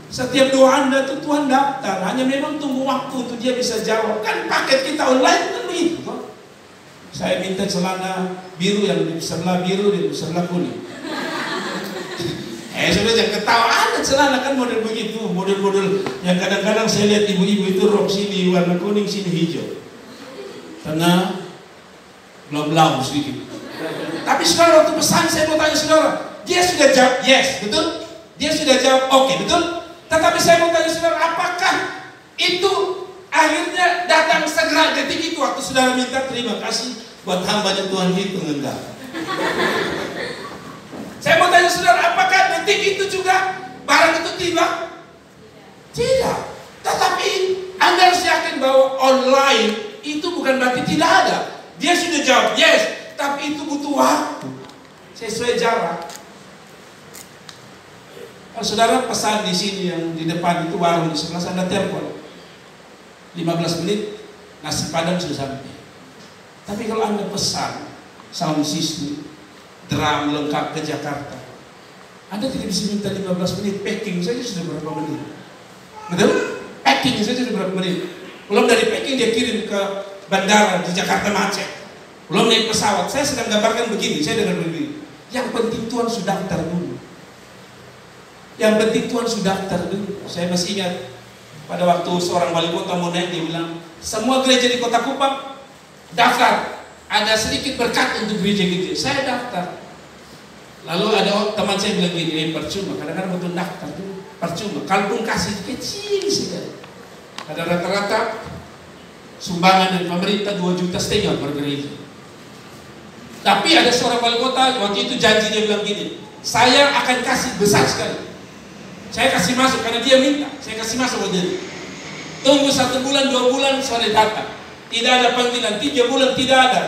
Setiap doa Anda itu Tuhan daftar. Hanya memang tunggu waktu untuk dia bisa jawab. Kan paket kita online kan begitu. Saya minta celana biru yang di sebelah biru, di sebelah kuning. Sudah jangan ketawa, ada celana kan model begitu. Model-model yang kadang-kadang saya lihat ibu-ibu itu rok sini warna kuning, sini hijau. Tengah blau-blau sedikit. Tapi saudara, waktu pesan saya mau tanya saudara, dia sudah jawab yes, betul? Dia sudah jawab oke, betul? Tetapi saya mau tanya saudara, apakah itu akhirnya datang segera detik itu waktu saudara minta terima kasih buat hambanya Tuhan itu enggak? Saya mau tanya saudara, apakah detik itu juga barang itu tiba? Tidak. Tetapi Anda harus yakin bahwa online itu bukan berarti tidak ada. Dia sudah jawab yes, tapi itu butuh waktu sesuai jarak. Kalau saudara pesan di sini yang di depan itu warung di sebelah sana, telepon 15 menit nasi padang sudah sampai. Tapi kalau Anda pesan sound system, drum lengkap ke Jakarta, Anda tidak bisa minta 15 menit. Packing saja sudah berapa menit? Betul? Packing saja sudah berapa menit? Belum dari packing dia kirim ke bandara di Jakarta macet. Belum naik pesawat. Saya sedang gambarkan begini, saya dengar begini. Yang penting Tuhan sudah daftar dulu. Yang penting Tuhan sudah daftar dulu. Saya masih ingat Pada waktu seorang wali kota mau naik, dia bilang, semua gereja di Kota Kupang daftar, ada sedikit berkat untuk gereja-gereja. Saya daftar. Lalu ada teman saya bilang gini, percuma, kadang-kadang betul daftar tuh percuma. Kalaupun kasih kecil sekali, ada rata-rata sumbangan dari pemerintah 2,5 juta per gereja. Tapi ada seorang wali kota waktu itu janji, dia bilang gini, saya akan kasih besar sekali. Saya kasih masuk karena dia minta, saya kasih masuk buat dia. Tunggu 1 bulan, 2 bulan, sore datang. Tidak ada panggilan, 3 bulan tidak ada,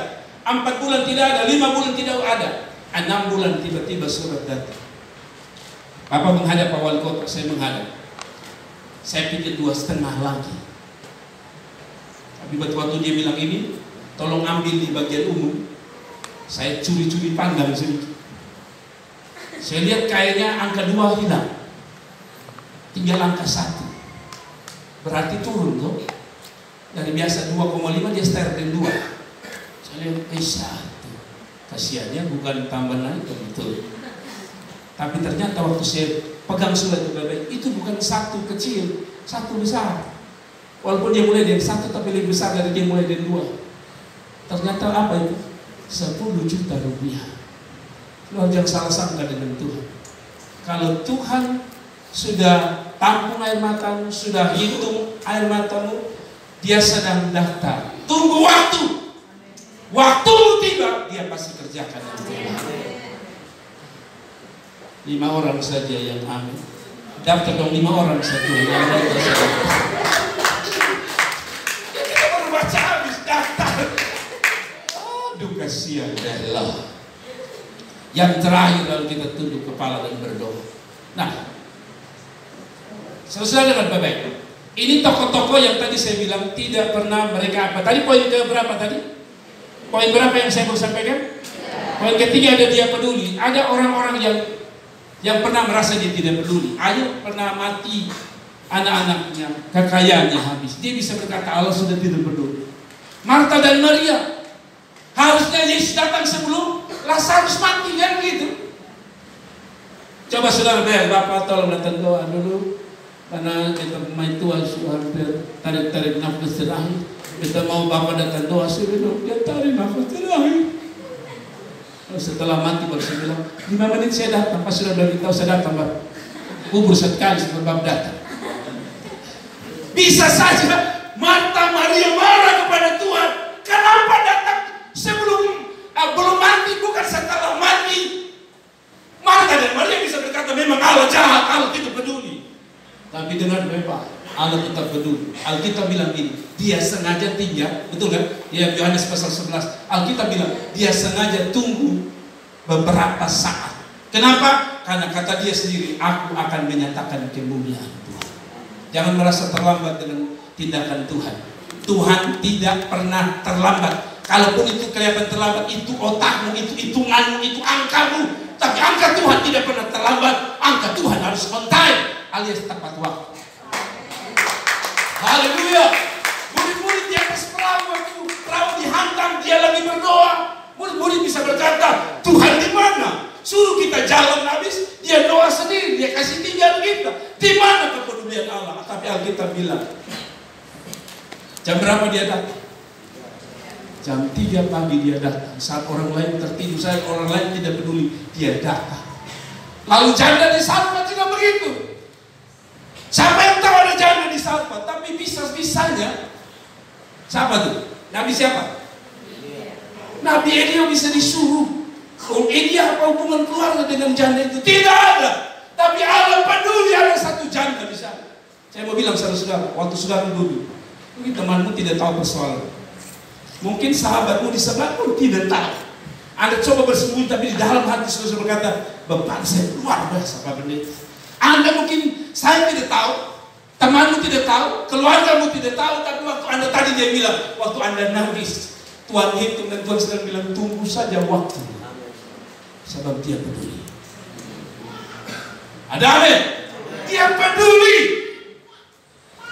4 bulan tidak ada, 5 bulan tidak ada, 6 bulan tiba-tiba surat datang. Bapak menghadap Pak Wali Kota, saya menghadap. Saya pikir 2,5 lagi. Tapi waktu dia bilang ini, tolong ambil di bagian umum. Saya curi-curi pandang sedikit. Saya lihat kayaknya angka 2 hilang. Tinggal angka 1. Berarti turun tuh. Dari biasa 2,5 dia start dengan 2. Saya lihat 1. Kasihannya bukan tambah naik betul. Tapi ternyata waktu saya pegang surat itu bukan 1 kecil, 1 besar. Walaupun dia mulai dari 1 tapi lebih besar dari dia mulai dari 2. Ternyata apa itu? 10 juta rupiah. Lo jangan salah sangka dengan Tuhan. Kalau Tuhan sudah tampung air matamu, sudah hitung air matamu, dia sedang daftar. Tunggu waktu. Waktumu tiba, dia pasti kerjakan. 5 orang saja yang amin. Daftar dong 5 orang saja. Kita baru baca habis daftar. Aduh kasihan Allah. Yang terakhir lalu kita tunduk kepala dan berdoa. Nah, selesai dengan baik. Ini tokoh-tokoh yang tadi saya bilang tidak pernah mereka apa. Tadi poin ke berapa tadi? Poin berapa yang saya mau sampaikan? Poin ketiga ada dia peduli. Ada orang-orang yang pernah merasa dia tidak peduli. Ayub pernah mati anak-anaknya, kekayaannya habis. Dia bisa berkata Allah sudah tidak peduli. Marta dan Maria, harusnya Yesus datang sebelum Lazarus mati, kan gitu. Coba saudara bayar, Bapak tolong datang doa dulu. Karena kita main tua sudah hampir tarik nafas terakhir. Kita mau Bapak datang doa sudah dia tarik nafas terakhir. Setelah mati baru saya bilang 5 menit saya datang. Pas sudah beritahu saya datang, Pak. Kubur sekali sebelum Bapak datang. Bisa saja Marta Maria marah kepada Tuhan. Kenapa datang sebelum belum mati, bukan setelah mati? Marta dan Maria bisa berkata memang Allah jahat, Allah tidak peduli. Tapi dengan Bapak, Allah tetap peduli. Alkitab bilang ini, dia sengaja tinggal, betul kan? Ya, Yohanes pasal 11. Alkitab bilang, dia sengaja tunggu beberapa saat. Kenapa? Karena kata dia sendiri, aku akan menyatakan kemuliaan Tuhan. Jangan merasa terlambat dengan tindakan Tuhan. Tuhan tidak pernah terlambat. Kalaupun itu kelihatan terlambat, itu otakmu, itu hitunganmu, itu angkamu. Tapi angka Tuhan tidak pernah terlambat. Angka Tuhan harus on time, alias tepat waktu. Haleluya. Murid-murid di atas perahu dihantam, dia lagi berdoa. Murid-murid bisa berkata, Tuhan di mana? Suruh kita jalan habis, dia doa sendiri, dia kasih tinggal kita. Di mana kepedulian Allah? Tapi Alkitab bilang, jam berapa dia datang? Jam 3 pagi dia datang. Saat orang lain tertidur, orang lain tidak peduli, dia datang. Lalu janda di Sarfat juga begitu. Siapa yang tahu ada janda di Sarfat? Tapi bisa-bisanya siapa tuh? Nabi siapa? Nabi Elia bisa disuruh. Elia apa hubungan keluarga dengan janda itu? Tidak ada. Tapi Allah peduli ada satu janda di sana. Saya mau bilang saudara-saudara, waktu saudara duduk, mungkin temanmu tidak tahu persoalan. Mungkin sahabatmu di sebelah pun tidak tahu. Anda coba bersembunyi, tapi di dalam hati saudara berkata, Bapak saya luar biasa Pak Pendeta. Anda mungkin, saya tidak tahu, temanmu tidak tahu, keluargamu tidak tahu, tapi waktu Anda tadi dia bilang, waktu Anda nangis, Tuhan hitung dan Tuhan sedang bilang, tunggu saja waktu. Sebab dia peduli. Ada amin? Dia peduli.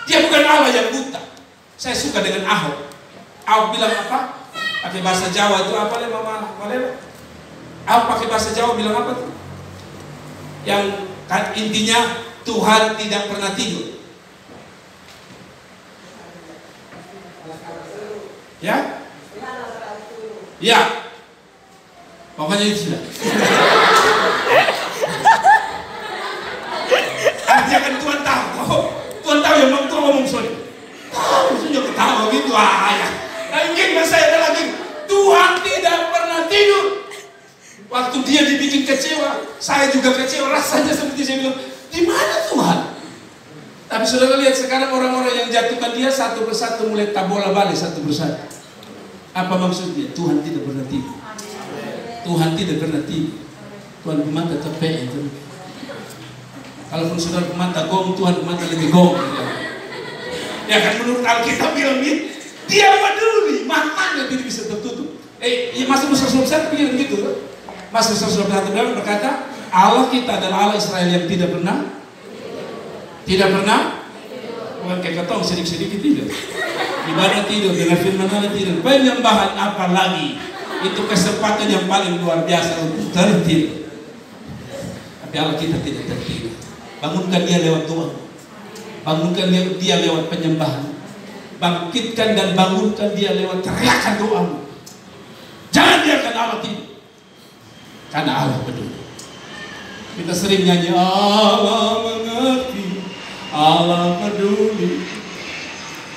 Dia bukan Allah yang buta. Saya suka dengan Ahok. Ahok bilang apa? Pakai bahasa Jawa itu apa le Mama Malena? Ahok pakai bahasa Jawa bilang apa tuh? Yang kan intinya Tuhan tidak pernah tidur. Ya? Ya. Pokoknya itu sudah. Artinya kan Tuhan tahu. Tuhan tahu yang mau ngomong sorry. Tahu sudah ketawa gitu ya. Nah ingin saya ada lagi. Tuhan tidak pernah tidur. Waktu dia dibikin kecewa, saya juga kecewa. Rasanya seperti saya bilang, di mana Tuhan? Tapi saudara lihat sekarang orang-orang yang jatuhkan dia satu persatu mulai tabola balik satu persatu. Apa maksudnya? Tuhan tidak pernah tidur. Tuhan tidak pernah tidur. Tuhan pemata terpek itu. Kalaupun saudara pemata gong, Tuhan pemata lebih gong. Ya kan menurut Alkitab bilang ini, dia peduli, matanya tidak bisa tertutup. Masuk Musa pikir begitu. Masuk Musa berkata, Allah kita adalah Allah Israel yang tidak pernah, bukan kayak ketong sedikit-sedikit tidur. Ibadah tidur, dengan firman Allah tidur. Penyembahan apa lagi? Itu kesempatan yang paling luar biasa untuk tertidur. Tapi Allah kita tidak tertidur. Bangunkan dia lewat doa. Bangunkan dia lewat penyembahan. Bangkitkan dan bangunkan dia lewat teriakan doamu. Jangan biarkan Allah tidur. Karena Allah peduli. Kita sering nyanyi Allah mengerti, Allah peduli.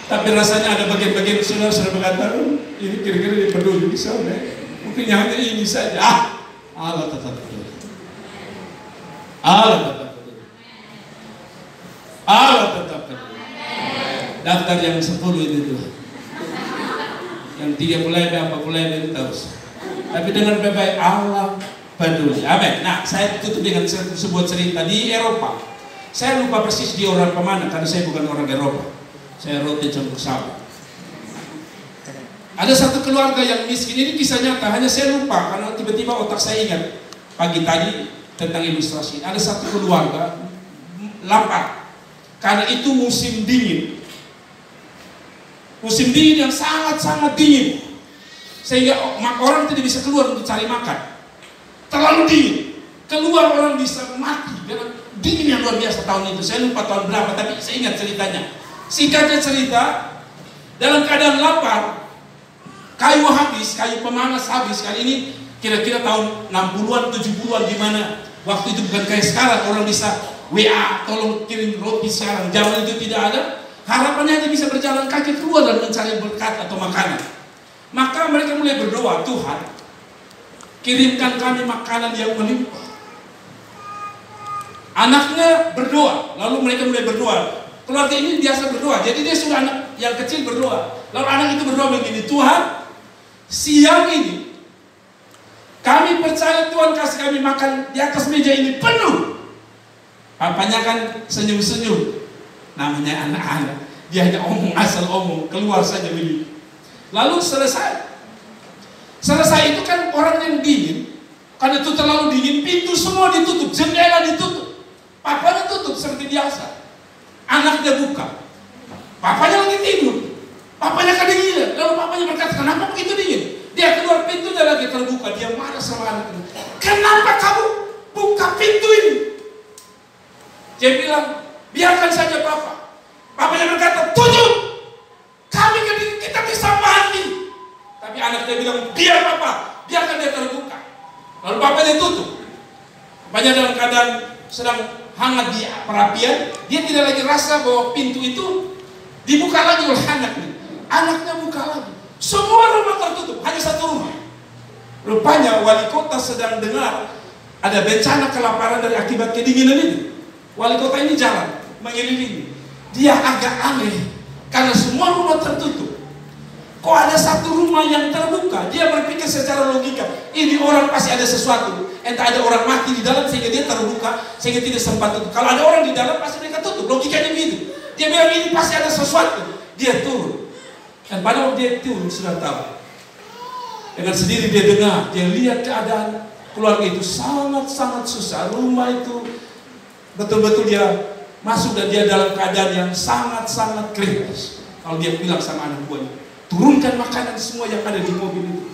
Tapi rasanya ada bagian-bagian saudara berkata, ini kira-kira dia peduli bisa deh. Mungkin hanya ini saja. Allah tetap peduli. Allah tetap peduli. Allah tetap peduli. Daftar yang 10 itu Tuhan. Yang 3 mulai apa mulai itu terus. Tapi dengan baik-baik Allah peduli. Amin. Nah, saya tutup dengan sebuah cerita di Eropa. Saya lupa persis di orang kemana karena saya bukan orang Eropa. Saya roti campur sawit. Ada satu keluarga yang miskin. Ini kisah nyata. Hanya saya lupa karena tiba-tiba otak saya ingat pagi tadi tentang ilustrasi. Ada satu keluarga lapar karena itu musim dingin. Musim dingin yang sangat-sangat dingin. Sehingga orang tidak bisa keluar untuk cari makan. Terlalu dingin, keluar orang bisa mati karena dingin yang luar biasa tahun itu. Saya lupa tahun berapa, tapi saya ingat ceritanya. Singkatnya cerita, dalam keadaan lapar, kayu habis, kayu pemanas habis. Kali ini kira-kira tahun 60-an, 70-an, di mana waktu itu bukan kayak sekarang orang bisa WA, tolong kirim roti sekarang. Zaman itu tidak ada. Harapannya hanya bisa berjalan kaki keluar dan mencari berkat atau makanan. Maka mereka mulai berdoa, Tuhan, kirimkan kami makanan yang melimpah. Anaknya berdoa, lalu mereka mulai berdoa. Keluarga ini biasa berdoa, jadi dia sudah anak yang kecil berdoa. Lalu anak itu berdoa begini, Tuhan, siang ini kami percaya Tuhan kasih kami makan di atas meja ini penuh. Papanya kan senyum-senyum. Namanya anak-anak, dia hanya omong asal omong, keluar saja begitu. Lalu selesai itu kan orang yang dingin. Karena itu terlalu dingin, pintu semua ditutup, jendela ditutup. Papanya tutup seperti biasa. Anaknya buka. Papanya lagi tidur. Papanya kedinginan. Lalu papanya berkata, kenapa begitu dingin? Dia keluar, pintunya lagi terbuka. Dia marah sama anaknya. Kenapa kamu buka pintu ini? Dia bilang, biarkan saja papa. Papanya berkata, tutup. Kami kedinginan, kita bisa mati. Tapi anaknya bilang, biar papa, biarkan dia terbuka. Lalu papanya tutup. Papanya dalam keadaan sedang hangat di perapian, dia tidak lagi rasa bahwa pintu itu dibuka lagi oleh anaknya. Anaknya buka lagi. Semua rumah tertutup, hanya satu rumah. Rupanya wali kota sedang dengar ada bencana kelaparan dari akibat kedinginan itu. Wali kota ini jalan mengelilingi. Dia agak aneh karena semua rumah tertutup. Kok ada satu rumah yang terbuka? Dia berpikir secara logika, ini orang pasti ada sesuatu. Entah ada orang mati di dalam sehingga dia terbuka, sehingga tidak sempat tutup. Kalau ada orang di dalam pasti mereka tutup. Logikanya begitu. Dia bilang ini pasti ada sesuatu. Dia turun. Dan pada waktu dia turun sudah tahu. Dengan sendiri dia dengar, dia lihat keadaan keluarga itu sangat-sangat susah. Rumah itu betul-betul dia masuk dan dia dalam keadaan yang sangat-sangat kritis. Kalau dia bilang sama anak buahnya, turunkan makanan semua yang ada di mobil itu.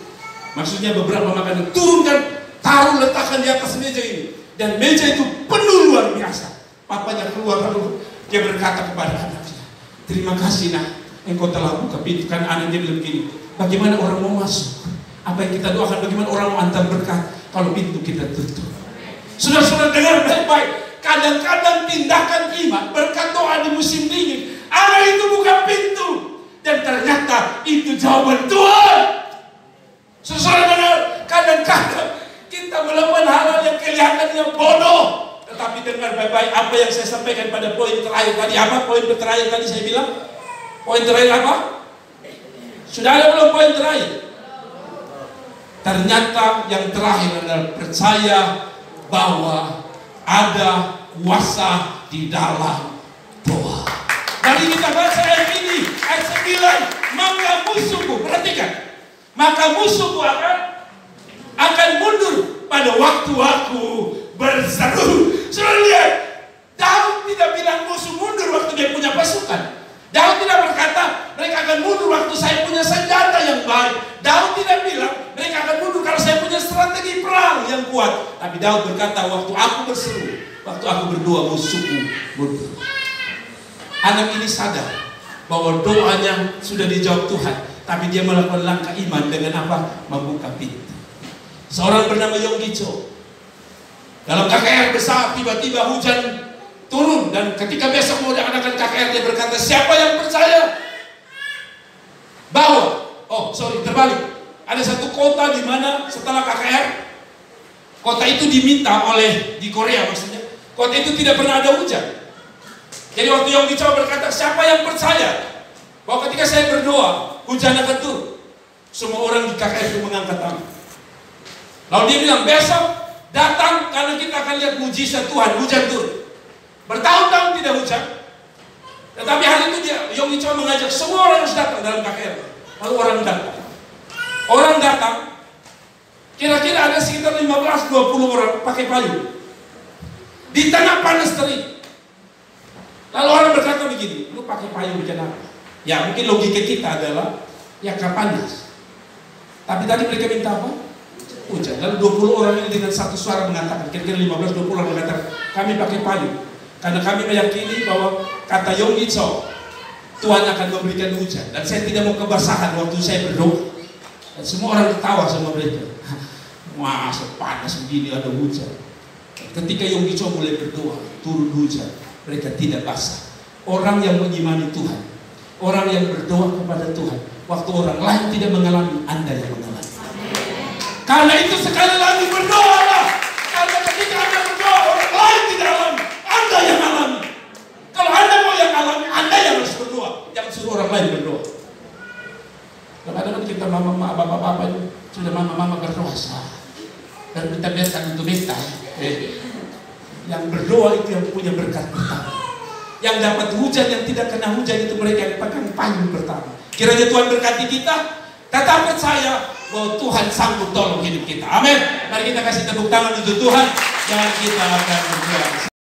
Maksudnya beberapa makanan, turunkan, taruh, letakkan di atas meja ini. Dan meja itu penuh luar biasa. Papanya keluar lalu dia berkata kepada anaknya, terima kasih nak, engkau telah buka pintu. Kan anaknya bilang begini, bagaimana orang mau masuk? Apa yang kita doakan, bagaimana orang mau antar berkat kalau pintu kita tutup? Saudara-saudara dengar baik-baik. Kadang-kadang tindakan iman berkat doa di musim dingin, Allah itu buka pintu, dan ternyata itu jawaban Tuhan. Saudara dengar, kadang-kadang kita melakukan hal-hal yang kelihatannya bodoh, tetapi dengar baik-baik apa yang saya sampaikan pada poin terakhir tadi. Apa poin terakhir tadi saya bilang? Poin terakhir apa? Sudah ada belum poin terakhir? Ternyata yang terakhir adalah percaya bahwa ada kuasa di dalam doa. Mari kita baca ayat ini, ayat 9. Maka musuhku, perhatikan, maka musuhku akan mundur pada waktu aku berseru. Sudah lihat, Daud tidak bilang musuh mundur waktu dia punya pasukan. Daud tidak berkata mereka akan mundur waktu saya punya senjata yang baik. Daud tidak bilang mereka akan mundur kalau saya punya strategi perang yang kuat. Tapi Daud berkata, waktu aku berseru, waktu aku berdoa, musuhku mundur. Anak ini sadar bahwa doanya sudah dijawab Tuhan, tapi dia melakukan langkah iman dengan apa? Membuka pintu. Seorang bernama Yonggi Cho, dalam KKR besar, tiba-tiba hujan turun, dan ketika besok mau diadakan KKR, dia berkata, siapa yang percaya bahwa terbalik, ada satu kota di mana setelah KKR, kota itu diminta oleh, di Korea maksudnya, kota itu tidak pernah ada hujan. Jadi waktu Yonggi Cho berkata, siapa yang percaya bahwa ketika saya berdoa hujan akan turun, semua orang di KKR itu mengangkat tangan. Lalu dia bilang, besok datang karena kita akan lihat mujizat Tuhan, hujan turun. Bertahun-tahun tidak hujan, tetapi hari itu Yonggi Cho mengajak semua orang harus datang dalam KKR. Lalu orang datang, kira-kira ada sekitar 15-20 orang pakai payung di tengah panas terik. Lalu orang berkata begini, lu pakai payung bikin apa? Ya mungkin logika kita adalah ya panas. Tapi tadi mereka minta apa? Hujan. Lalu 20 orang ini dengan satu suara mengatakan, kira-kira 15-20 orang mengatakan, kami pakai payung karena kami meyakini bahwa kata Yonggi Cho, Tuhan akan memberikan hujan, dan saya tidak mau kebasahan waktu saya berdoa. Dan semua orang ketawa sama mereka. Masa panas begini ada hujan. Ketika Yonggi Cho mulai berdoa, turun hujan, mereka tidak basah. Orang yang mengimani Tuhan, orang yang berdoa kepada Tuhan, waktu orang lain tidak mengalami, Anda yang mengalami. Karena itu sekali lagi berdoalah. Karena ketika Anda berdoa, orang lain tidak alami, Anda yang alami. Kalau Anda mau yang alami, Anda yang harus berdoa, jangan suruh orang lain berdoa. Kadang-kadang kita mama-mama, bapak-bapak itu sudah mama-mama berdoa, dan kita biarkan untuk minta. Yang berdoa itu yang punya berkat pertama. Yang dapat hujan, yang tidak kena hujan itu mereka yang pegang payung pertama. Kiranya Tuhan berkati kita, tetap percaya bahwa Tuhan sanggup tolong hidup kita. Amin. Mari kita kasih tepuk tangan untuk Tuhan. Jangan kita akan berdoa.